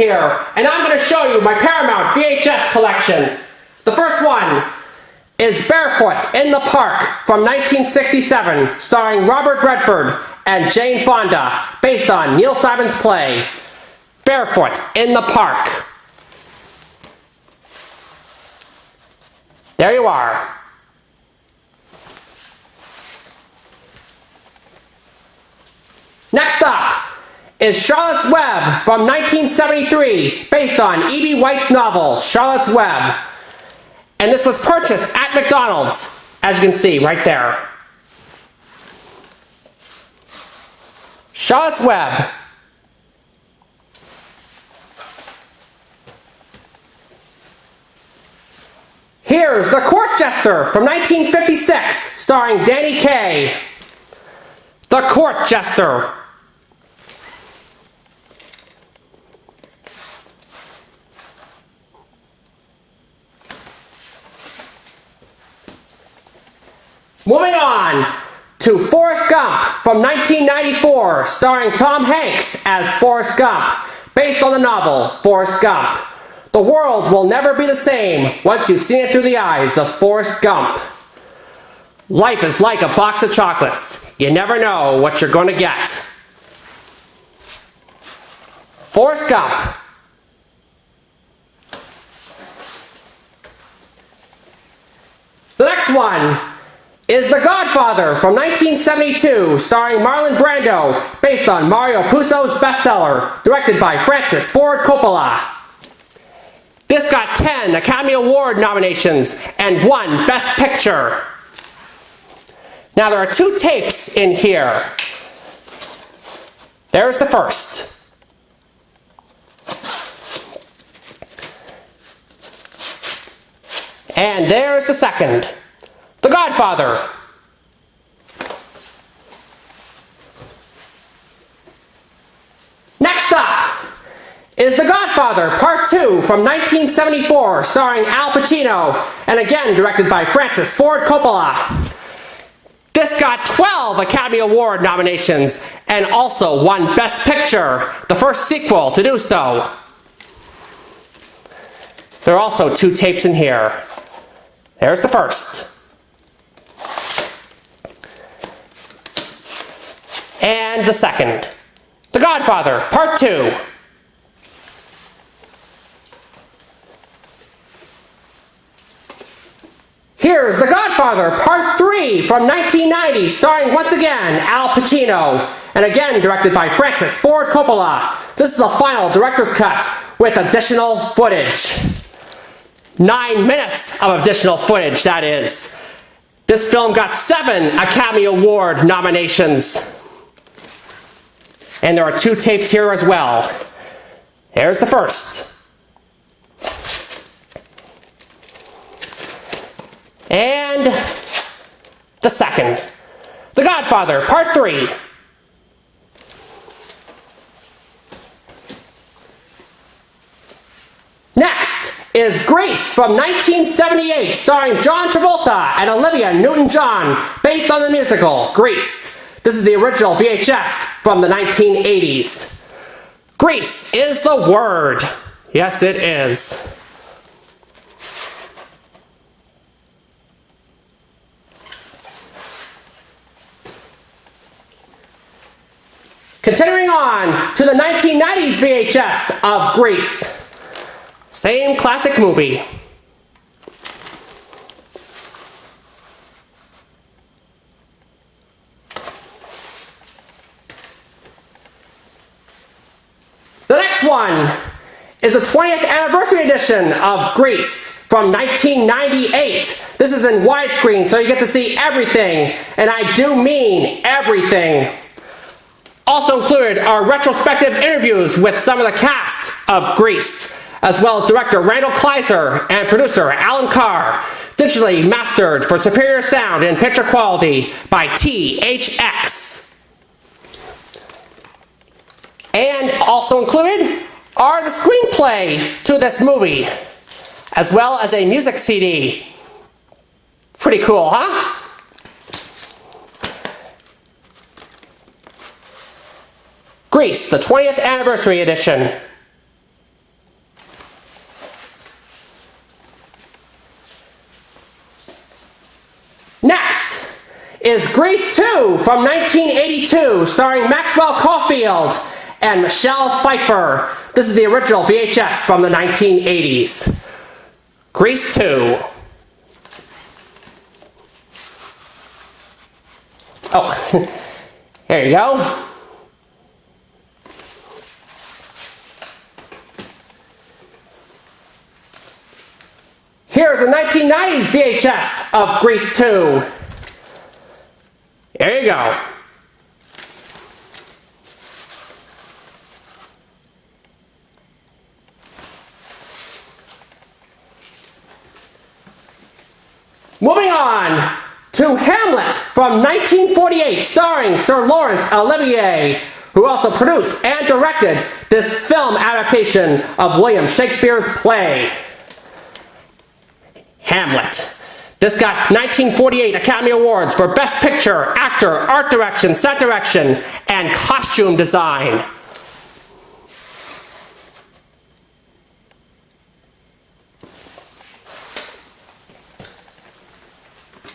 here, and I'm going to show you my Paramount VHS collection. The first one is Barefoot in the Park from 1967, starring Robert Redford and Jane Fonda, based on Neil Simon's play, Barefoot in the Park. There you are. Next up is Charlotte's Web from 1973, based on E.B. White's novel, Charlotte's Web. And this was purchased at McDonald's, as you can see right there. Charlotte's Web. Here's The Court Jester from 1956, starring Danny Kaye. The Court Jester. Moving on to Forrest Gump from 1994, starring Tom Hanks as Forrest Gump, based on the novel Forrest Gump. The world will never be the same once you've seen it through the eyes of Forrest Gump. Life is like a box of chocolates. You never know what you're going to get. Forrest Gump. The next one is The Godfather from 1972, starring Marlon Brando, based on Mario Puzo's bestseller, directed by Francis Ford Coppola. This got 10 Academy Award nominations and 1 Best Picture. Now there are 2 tapes in here. There's the first. And there's the second. The Godfather. Next up is The Godfather Part 2 from 1974, starring Al Pacino, and again directed by Francis Ford Coppola. This got 12 Academy Award nominations and also 1 Best Picture, the first sequel to do so. There are also 2 tapes in here. There's the first. And the second. The Godfather, Part 2. Here's The Godfather, Part 3 from 1990, starring once again Al Pacino, and again directed by Francis Ford Coppola. This is the final director's cut with additional footage. 9 minutes of additional footage, that is. This film got 7 Academy Award nominations. And there are 2 tapes here as well. Here's the first. And the second. The Godfather, Part 3. Next is Grease from 1978, starring John Travolta and Olivia Newton-John, based on the musical Grease. This is the original VHS from the 1980s. Grease is the word. Yes, it is. Continuing on to the 1990s VHS of Grease. Same classic movie. The next one is the 20th anniversary edition of Grease from 1998. This is in widescreen, so you get to see everything, and I do mean everything. Also included are retrospective interviews with some of the cast of Grease, as well as director Randall Kleiser and producer Alan Carr, digitally mastered for superior sound and picture quality by THX. And also included are the screenplay to this movie, as well as a music CD. Pretty cool, huh? Grease, the 20th anniversary edition. Next is Grease 2 from 1982, starring Maxwell Caulfield and Michelle Pfeiffer. This is the original VHS from the 1980s. Grease 2. Oh, here you go. Here's a 1990s VHS of Grease 2. There you go. Moving on to Hamlet from 1948, starring Sir Laurence Olivier, who also produced and directed this film adaptation of William Shakespeare's play. Hamlet. This got 1948 Academy Awards for Best Picture, Actor, Art Direction, Set Direction, and Costume Design.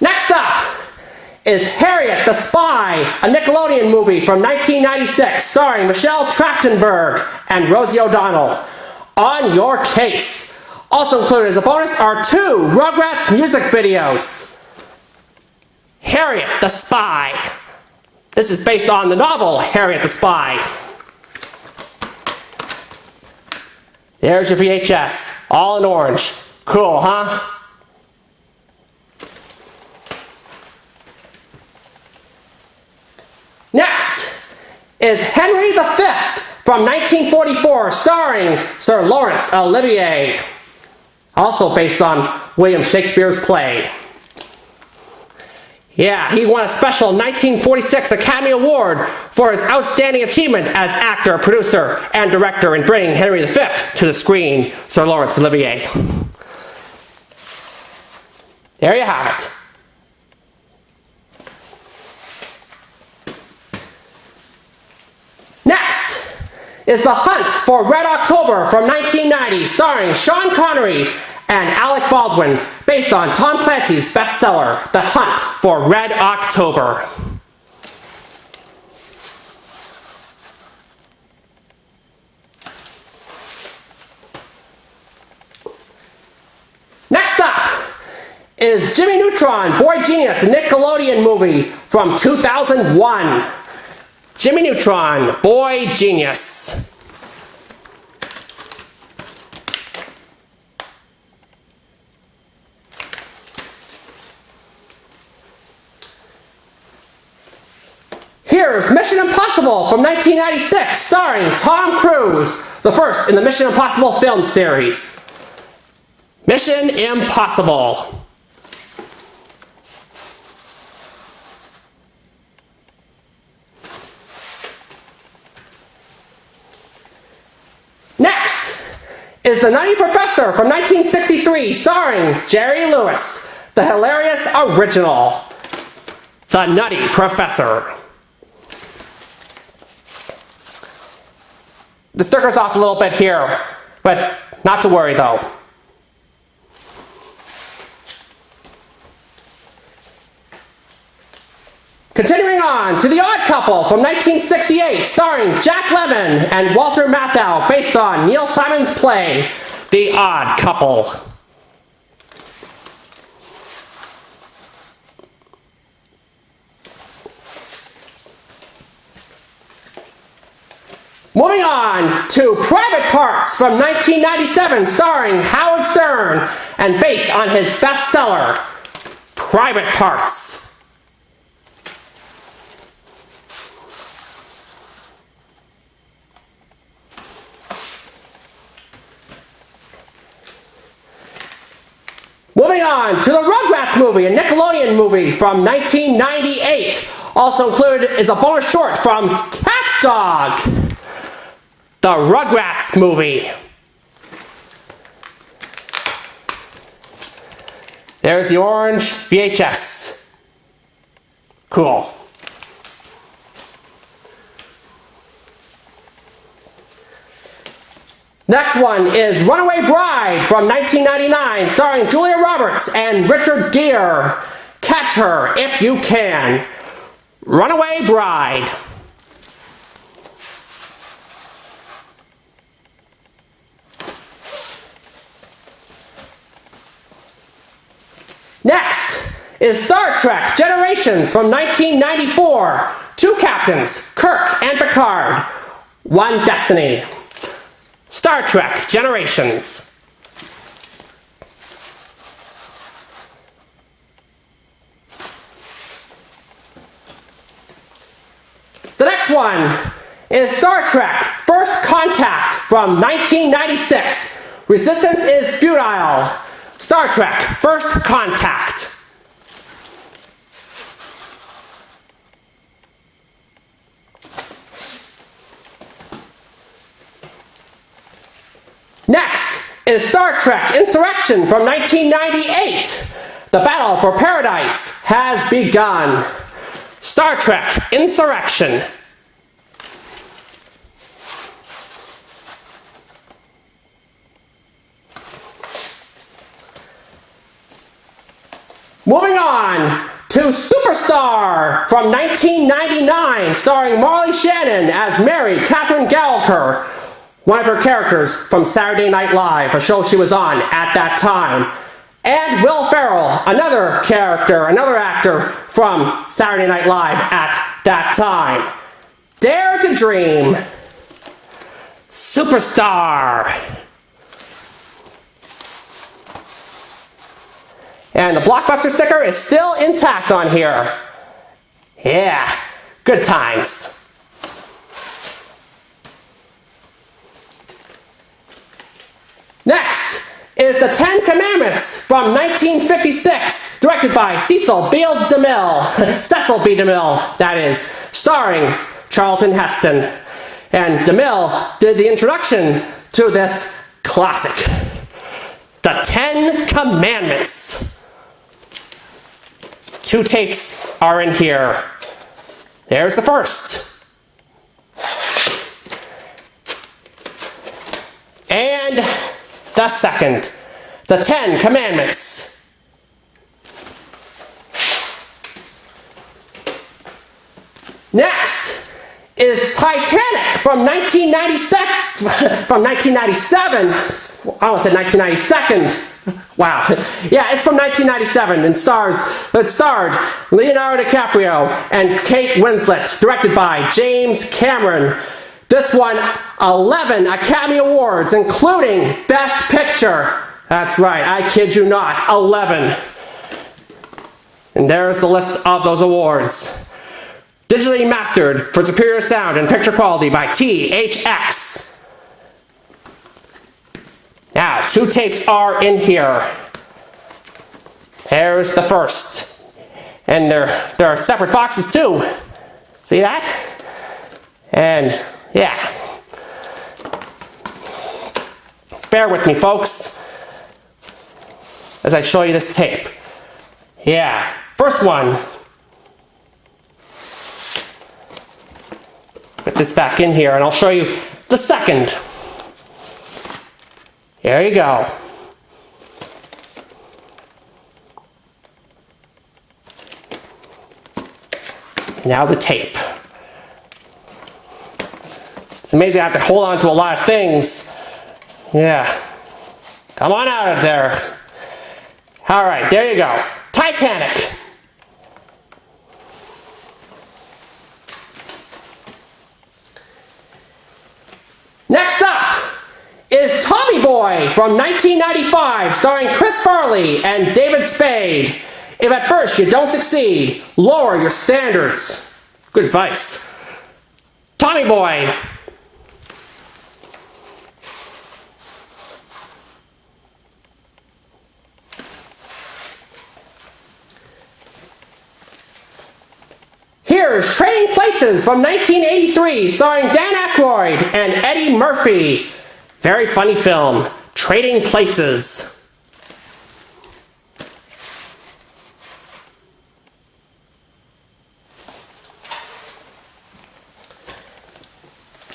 Next up is Harriet the Spy, a Nickelodeon movie from 1996 starring Michelle Trachtenberg and Rosie O'Donnell. On Your Case. Also included as a bonus are 2 Rugrats music videos. Harriet the Spy. This is based on the novel Harriet the Spy. There's your VHS, all in orange. Cool, huh? Next is Henry V from 1944, starring Sir Laurence Olivier. Also based on William Shakespeare's play. Yeah, he won a special 1946 Academy Award for his outstanding achievement as actor, producer, and director in bringing Henry V to the screen, Sir Laurence Olivier. There you have it. Next is The Hunt for Red October from 1990, starring Sean Connery and Alec Baldwin, based on Tom Clancy's bestseller, The Hunt for Red October. Next up is Jimmy Neutron, Boy Genius, a Nickelodeon movie from 2001. Jimmy Neutron, Boy Genius. Here's Mission Impossible from 1996, starring Tom Cruise, the first in the Mission Impossible film series. Mission Impossible. Next is The Nutty Professor from 1963, starring Jerry Lewis, the hilarious original. The Nutty Professor. The sticker's off a little bit here, but not to worry though. Continuing on to The Odd Couple from 1968, starring Jack Lemmon and Walter Matthau, based on Neil Simon's play, The Odd Couple. Moving on to Private Parts from 1997, starring Howard Stern and based on his bestseller, Private Parts. Moving on to the Rugrats movie, a Nickelodeon movie from 1998. Also included is a bonus short from Cat Dog. The Rugrats movie. There's the orange VHS. Cool. Next one is Runaway Bride from 1999, starring Julia Roberts and Richard Gere. Catch her if you can. Runaway Bride. Next is Star Trek Generations from 1994. 2 captains, Kirk and Picard. 1 destiny. Star Trek Generations. The next one is Star Trek First Contact from 1996. Resistance is futile. Star Trek First Contact. Next is Star Trek Insurrection from 1998. The battle for paradise has begun. Star Trek Insurrection. Moving on to Superstar from 1999, starring Marley Shannon as Mary Catherine Gallagher, one of her characters from Saturday Night Live, a show she was on at that time. And Will Ferrell, another character, another actor from Saturday Night Live at that time. Dare to Dream. Superstar. And the Blockbuster sticker is still intact on here. Yeah, good times. Next is The 10 Commandments from 1956, directed by Cecil B. DeMille, that is, starring Charlton Heston. And DeMille did the introduction to this classic, The 10 Commandments. 2 tapes are in here. There's the first. And the second. The 10 Commandments. Next is Titanic from 1997. From 1997. I almost said 1992. Wow. Yeah, it's from 1997 and it starred Leonardo DiCaprio and Kate Winslet, directed by James Cameron. This won 11 Academy Awards, including Best Picture. That's right, I kid you not, 11. And there's the list of those awards. Digitally mastered for superior sound and picture quality by THX. Now, 2 tapes are in here. There's the first. And there are separate boxes too. See that? And yeah. Bear with me, folks, as I show you this tape. Yeah, first one. Put this back in here and I'll show you the second. There you go. Now the tape. It's amazing I have to hold on to a lot of things. Yeah. Come on out of there. All right, there you go. Titanic. Next up is Tommy Boy from 1995, starring Chris Farley and David Spade. If at first you don't succeed, lower your standards. Good advice. Tommy Boy. Here's Trading Places from 1983, starring Dan Aykroyd and Eddie Murphy. Very funny film, Trading Places.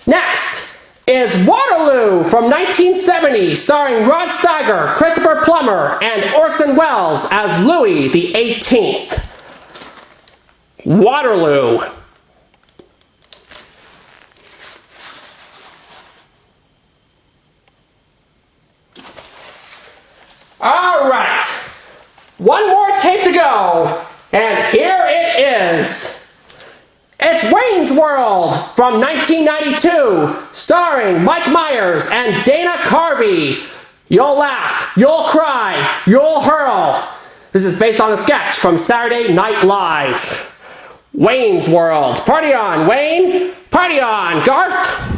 Next is Waterloo from 1970, starring Rod Steiger, Christopher Plummer, and Orson Welles as Louis XVIII. Waterloo. All right, one more tape to go, and here it is. It's Wayne's World from 1992, starring Mike Myers and Dana Carvey. You'll laugh, you'll cry, you'll hurl. This is based on a sketch from Saturday Night Live. Wayne's World. Party on, Wayne. Party on, Garth.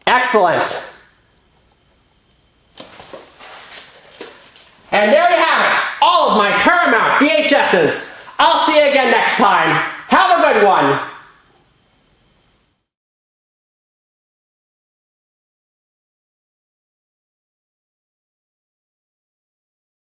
Excellent. And there you have it, all of my Paramount VHSs. I'll see you again next time. Have a good one.